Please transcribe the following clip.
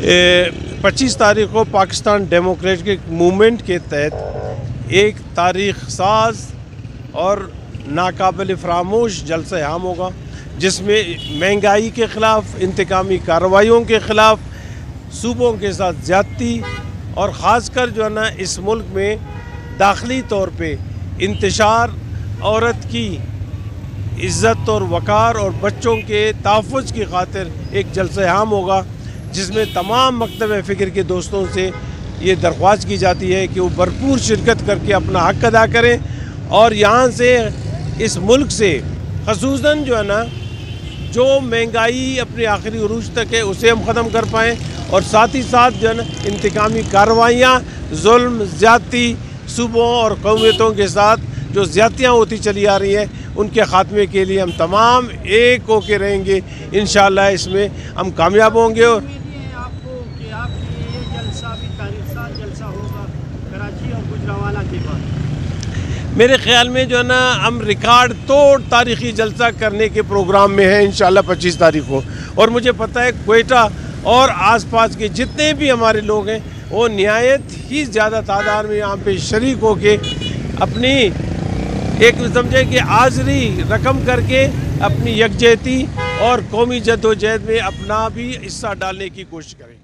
25 तारीख को Pakistan democratic movement के तहत एक तारीख साज और नाकाबिल फरामोश जलसा आम होगा, जिसमें महंगाई के ख़िलाफ़, इंतकामी कार्रवाइयों के ख़िलाफ़, सूबों के साथ ज़्यादती और ख़ासकर जो है ना इस मुल्क में दाखिली तौर पे इंतशार, औरत की इज़्ज़त और वक़ार और बच्चों के तहफ़्फ़ुज़ की खातिर एक जलसा आम होगा, जिसमें तमाम मकतब फ़िक्र के दोस्तों से ये दरख्वास्त की जाती है कि वो भरपूर शिरकत करके अपना हक़ अदा करें और यहाँ से इस मुल्क से ख़ुसूसन जो है ना जो महंगाई अपने आखिरी उरूज तक है उसे हम ख़त्म कर पाएँ और साथ ही साथ जो है ना इंतकामी कार्रवाइयाँ, जुल्म, ज़्यादती, सूबों और कौमियतों के साथ जो ज़्यादतियाँ होती चली आ रही हैं उनके ख़ात्मे के लिए हम तमाम एक होके रहेंगे। इंशाअल्लाह इसमें हम कामयाब होंगे। और मेरे ख़्याल में जो है ना हम रिकॉर्ड तोड़ तारीख़ी जलसा करने के प्रोग्राम में हैं इंशाअल्लाह 25 तारीख को। और मुझे पता है क्वेटा और आसपास के जितने भी हमारे लोग हैं वो निहायत ही ज़्यादा तादाद में यहाँ पे शरीक हो के अपनी एक समझे कि हाज़री रकम करके अपनी यकजहती और कौमी जद्दोजहद में अपना भी हिस्सा डालने की कोशिश करें।